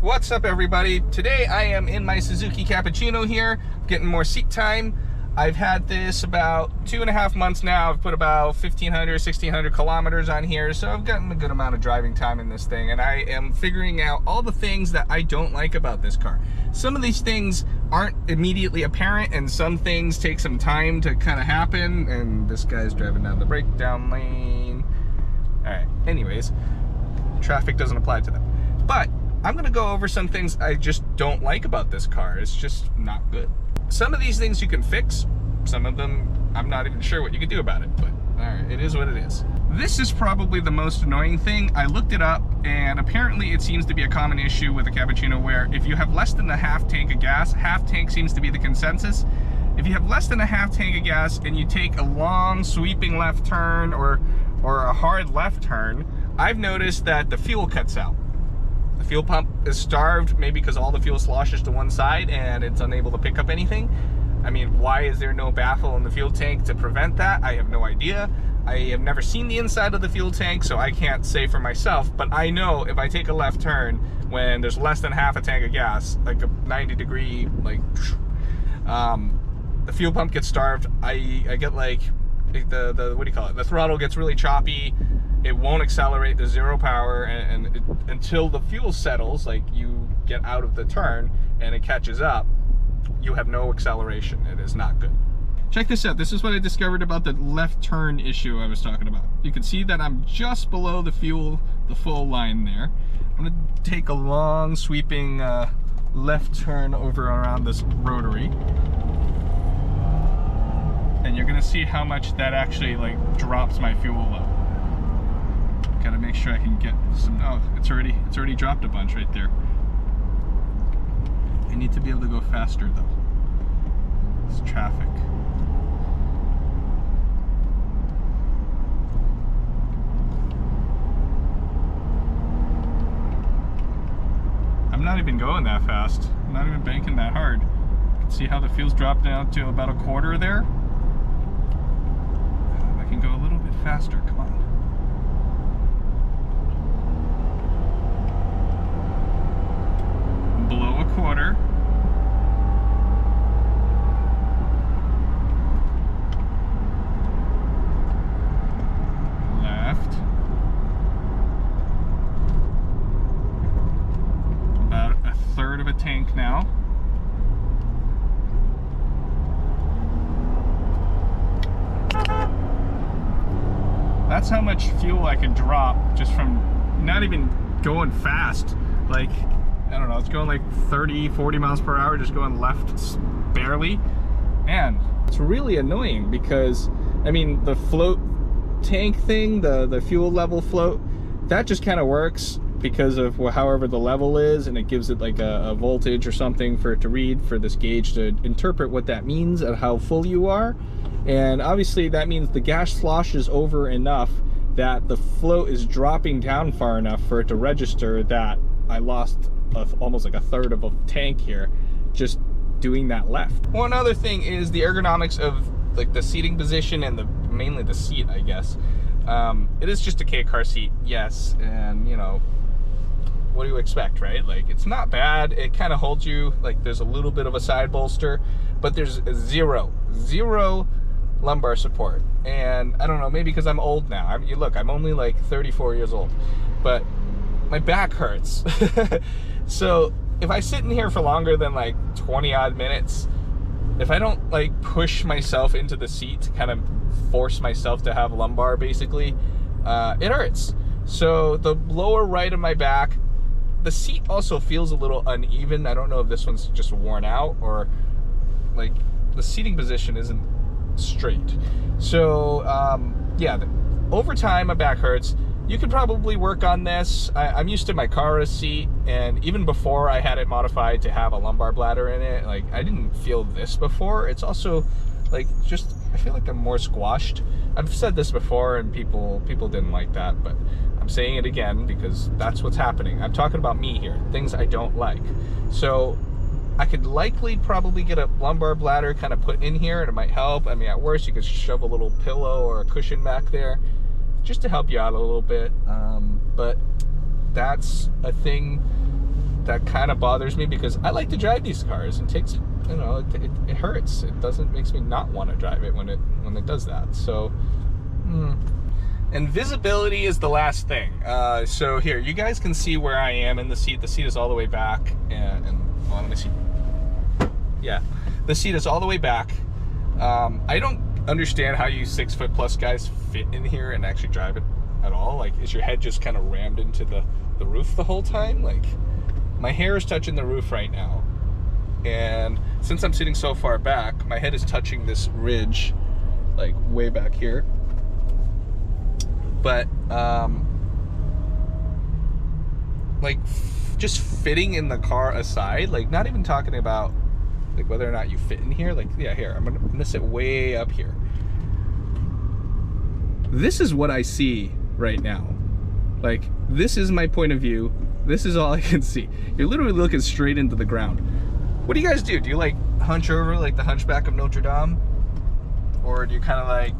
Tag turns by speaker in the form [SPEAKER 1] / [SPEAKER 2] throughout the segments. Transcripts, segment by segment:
[SPEAKER 1] What's up, everybody? Today I am in my Suzuki Cappuccino here, getting more seat time. I've had this about 2.5 months now. I've put about 1,500, 1,600 kilometers on here, so I've gotten a good amount of driving time in this thing, and I am figuring out all the things that I don't like about this car. Some of these things aren't immediately apparent, and some things take some time to kind of happen, and this guy's driving down the breakdown lane. All right, anyways, traffic doesn't apply to them. But I'm gonna go over some things I just don't like about this car. It's just not good. Some of these things you can fix. Some of them, I'm not even sure what you can do about it, but all right, it is what it is. This is probably the most annoying thing. I looked it up, and apparently it seems to be a common issue with a Cappuccino where if you have less than a half tank of gas, half tank seems to be the consensus. If you have less than a half tank of gas and you take a long sweeping left turn or a hard left turn, I've noticed that the fuel cuts out. The fuel pump is starved, maybe because all the fuel sloshes to one side and it's unable to pick up anything. I mean, why is there no baffle in the fuel tank to prevent that? I have no idea. I have never seen the inside of the fuel tank, so I can't say for myself, but I know if I take a left turn when there's less than half a tank of gas, like a 90-degree, like, the fuel pump gets starved. I get like, the what do you call it? The throttle gets really choppy. It won't accelerate, the zero power, and until the fuel settles, like you get out of the turn and it catches up, you have no acceleration. It is not good. Check this out. This is what I discovered about the left turn issue I was talking about. You can see that I'm just below the full line there. I'm gonna take a long sweeping left turn over around this rotary. And you're gonna see how much that actually like drops my fuel level. Gotta make sure I can get some. Oh, it's already dropped a bunch right there. I need to be able to go faster though. It's traffic. I'm not even going that fast. I'm not even banking that hard. You can see how the fuel's dropped down to about a quarter there. I can go a little bit faster. Come on. Below a quarter. Left. About a third of a tank now. That's how much fuel I can drop just from not even going fast. Like, I don't know, it's going like 30, 40 miles per hour, just going left barely. Man, it's really annoying because, I mean, the float tank thing, the fuel level float, that just kind of works because of however the level is, and it gives it like a voltage or something for it to read, for this gauge to interpret what that means and how full you are. And obviously that means the gas sloshes over enough that the float is dropping down far enough for it to register that I lost almost like a third of a tank here just doing that left. One other thing is the ergonomics of like the seating position and mainly the seat, I guess. It is just a K car seat, yes, and you know, what do you expect, right? Like, it's not bad. It kind of holds you, like there's a little bit of a side bolster, but there's zero lumbar support. And I don't know, maybe because I'm old now. Look, I'm only like 34 years old, but my back hurts. So if I sit in here for longer than like 20 odd minutes, if I don't like push myself into the seat to kind of force myself to have lumbar, basically, it hurts. So the lower right of my back, the seat also feels a little uneven. I don't know if this one's just worn out or like the seating position isn't straight. So yeah, over time my back hurts. You could probably work on this. I'm used to my Cara seat, and even before I had it modified to have a lumbar bladder in it, like I didn't feel this before. It's also like just, I feel like I'm more squashed. I've said this before and people didn't like that, but I'm saying it again because that's what's happening. I'm talking about me here, things I don't like. So I could likely probably get a lumbar bladder kind of put in here and it might help. I mean, at worst you could shove a little pillow or a cushion back there just to help you out a little bit. But that's a thing that kind of bothers me, because I like to drive these cars, and takes, you know, it hurts. It makes me not want to drive it when it does that. So, and visibility is the last thing. So here, you guys can see where I am in the seat. The seat is all the way back, and well, let me see. Yeah, the seat is all the way back. I don't understand how you 6-foot+ guys fit in here and actually drive it at all. Like, is your head just kind of rammed into the roof the whole time? Like, my hair is touching the roof right now, and since I'm sitting so far back, my head is touching this ridge, like way back here. But like, just fitting in the car aside, like, not even talking about like whether or not you fit in here, like, yeah, here, I'm gonna sit way up here. This is what I see right now. Like, this is my point of view. This is all I can see. You're literally looking straight into the ground. What do you guys do? Do you like hunch over like the Hunchback of Notre Dame? Or do you kind of like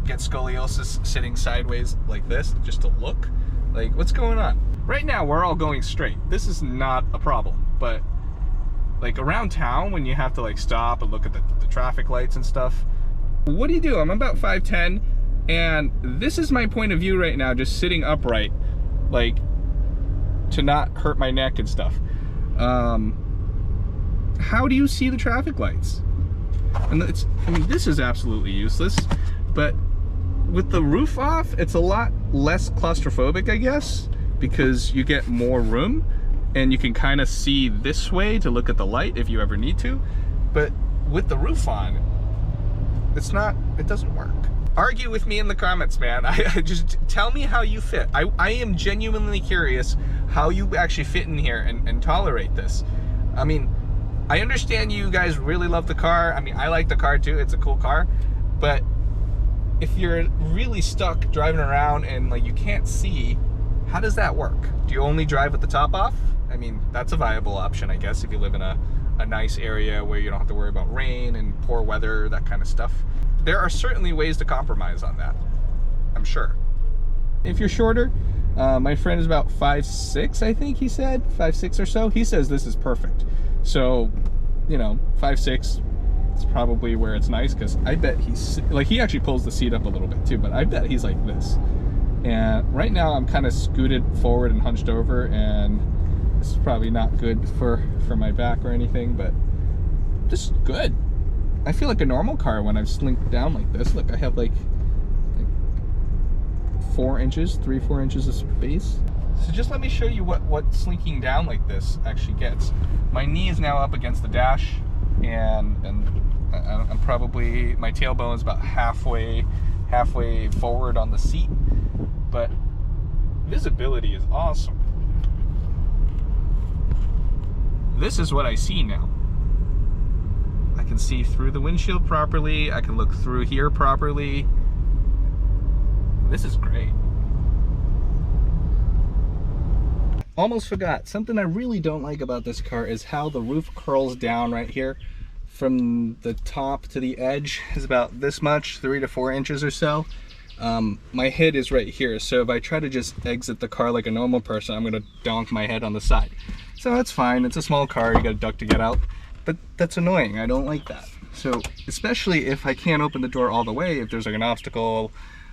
[SPEAKER 1] get scoliosis sitting sideways like this just to look? Like, what's going on? Right now, we're all going straight. This is not a problem, but like around town, when you have to like stop and look at the traffic lights and stuff, what do? I'm about 5'10", and this is my point of view right now, just sitting upright, like, to not hurt my neck and stuff. How do you see the traffic lights? And I mean, this is absolutely useless, but with the roof off, it's a lot less claustrophobic, I guess, because you get more room and you can kind of see this way to look at the light if you ever need to. But with the roof on, it doesn't work. Argue with me in the comments, man. I just tell me how you fit. I am genuinely curious how you actually fit in here and tolerate this. I mean, I understand you guys really love the car. I mean, I like the car too. It's a cool car. But if you're really stuck driving around and like you can't see, how does that work? Do you only drive with the top off? I mean, that's a viable option, I guess, if you live in a nice area where you don't have to worry about rain and poor weather, that kind of stuff. There are certainly ways to compromise on that, I'm sure. If you're shorter, my friend is about 5'6", I think he said, 5'6" or so. He says this is perfect. So, you know, 5'6", it's probably where it's nice, because I bet he's, like, he actually pulls the seat up a little bit too, but I bet he's like this. And right now I'm kind of scooted forward and hunched over, and this is probably not good for my back or anything, but just good. I feel like a normal car when I've slinked down like this. Look, I have like 4 inches, 3-4 inches of space. So just let me show you what slinking down like this actually gets. My knee is now up against the dash, and I'm probably, my tailbone is about halfway forward on the seat, but visibility is awesome. This is what I see now. I can see through the windshield properly. I can look through here properly. This is great. Almost forgot, something I really don't like about this car is how the roof curls down right here. From the top to the edge is about this much, 3 to 4 inches or so. My head is right here, so if I try to just exit the car like a normal person, I'm gonna donk my head on the side. So that's fine, it's a small car, you gotta duck to get out. But that's annoying, I don't like that. So, especially if I can't open the door all the way, if there's like an obstacle,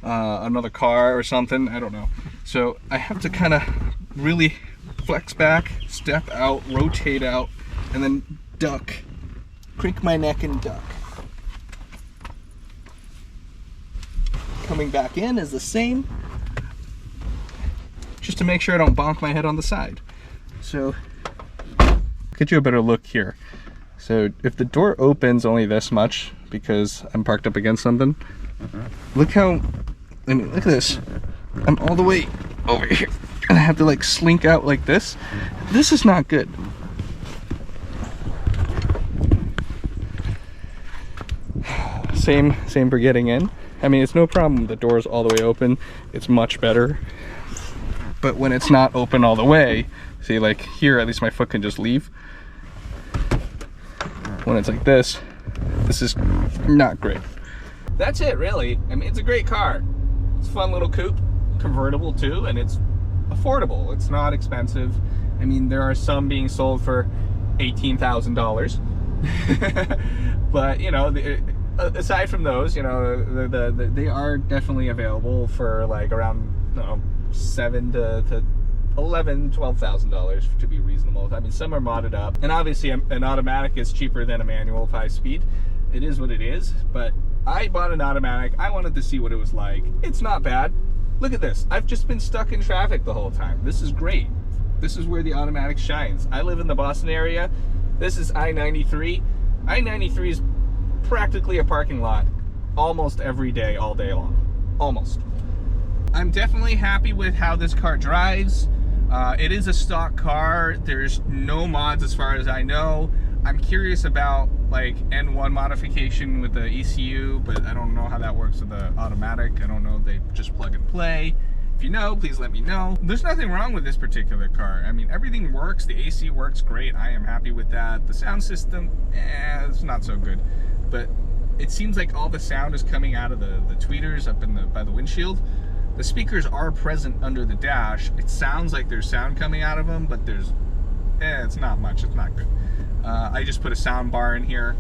[SPEAKER 1] another car or something, I don't know. So I have to kind of really flex back, step out, rotate out, and then duck. Crick my neck and duck. Coming back in is the same, just to make sure I don't bonk my head on the side. So, get you a better look here. So if the door opens only this much, because I'm parked up against something, look how, I mean, look at this. I'm all the way over here, and I have to like slink out like this. This is not good. Same for getting in. I mean, it's no problem. The door's all the way open. It's much better. But when it's not open all the way, see, like here, at least my foot can just leave. When it's like this is not great. That's it, really. I mean, it's a great car. It's a fun little coupe, convertible too, and it's affordable. It's not expensive, I mean, there are some being sold for $18,000. But, you know, aside from those, you know, they are definitely available for like around, you know, $7,000 to $11,000-$12,000 to be reasonable. I mean, some are modded up, and obviously an automatic is cheaper than a manual 5-speed. It is what it is, but I bought an automatic. I wanted to see what it was like. It's not bad. Look at this. I've just been stuck in traffic the whole time. This is great. This is where the automatic shines. I live in the Boston area. This is I-93. I-93 is practically a parking lot almost every day, all day long. Almost. I'm definitely happy with how this car drives. It is a stock car. There's no mods as far as I know. I'm curious about like N1 modification with the ECU, but I don't know how that works with the automatic. I don't know if they just plug and play. If you know, please let me know. There's nothing wrong with this particular car. I mean, everything works. The AC works great. I am happy with that. The sound system, it's not so good. But it seems like all the sound is coming out of the tweeters up in by the windshield. The speakers are present under the dash. It sounds like there's sound coming out of them, but it's not much. It's not good. I just put a sound bar in here.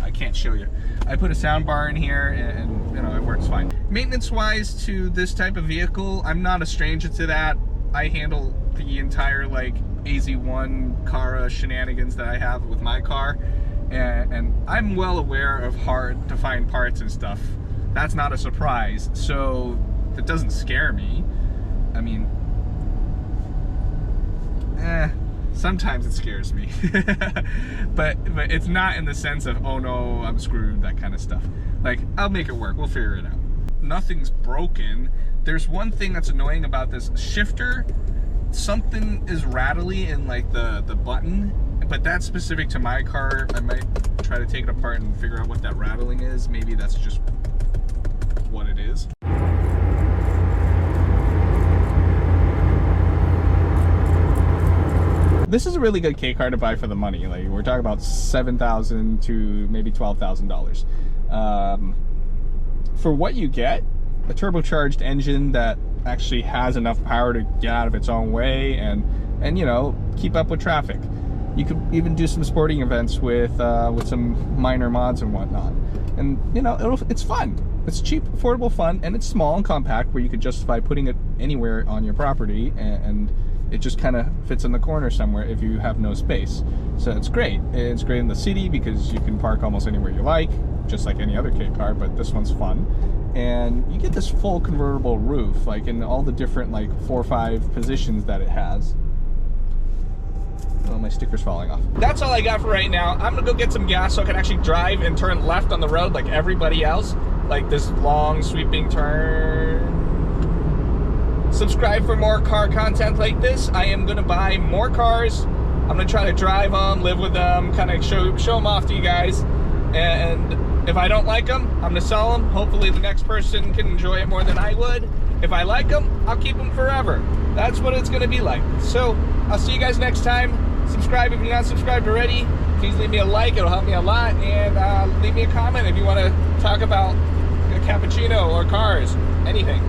[SPEAKER 1] I can't show you. I put a sound bar in here, and you know, it works fine. Maintenance-wise to this type of vehicle, I'm not a stranger to that. I handle the entire like AZ1 Cara shenanigans that I have with my car, and I'm well aware of hard to find parts and stuff. That's not a surprise, so it doesn't scare me. I mean, sometimes it scares me. but it's not in the sense of, oh no, I'm screwed, that kind of stuff. Like, I'll make it work, we'll figure it out. Nothing's broken. There's one thing that's annoying about this shifter. Something is rattly in like the button, but that's specific to my car. I might try to take it apart and figure out what that rattling is. Maybe that's just what it is. This is a really good K car to buy for the money. Like, we're talking about $7,000 to maybe $12,000. For what you get, a turbocharged engine that actually has enough power to get out of its own way and you know, keep up with traffic. You could even do some sporting events with some minor mods and whatnot. And you know, it's fun. It's cheap, affordable fun, and it's small and compact where you could justify putting it anywhere on your property, and it just kind of fits in the corner somewhere if you have no space. So it's great. It's great in the city because you can park almost anywhere you like, just like any other K car, but this one's fun. And you get this full convertible roof, like in all the different like 4 or 5 positions that it has. Oh, my sticker's falling off. That's all I got for right now. I'm gonna go get some gas so I can actually drive and turn left on the road like everybody else. Like this long sweeping turn. Subscribe for more car content like this. I am gonna buy more cars. I'm gonna try to drive them, live with them, kind of show them off to you guys. And if I don't like them, I'm gonna sell them. Hopefully the next person can enjoy it more than I would. If I like them, I'll keep them forever. That's what it's gonna be like. So I'll see you guys next time. Subscribe if you're not subscribed already. Please leave me a like, it'll help me a lot. And leave me a comment if you wanna talk about a cappuccino or cars, anything.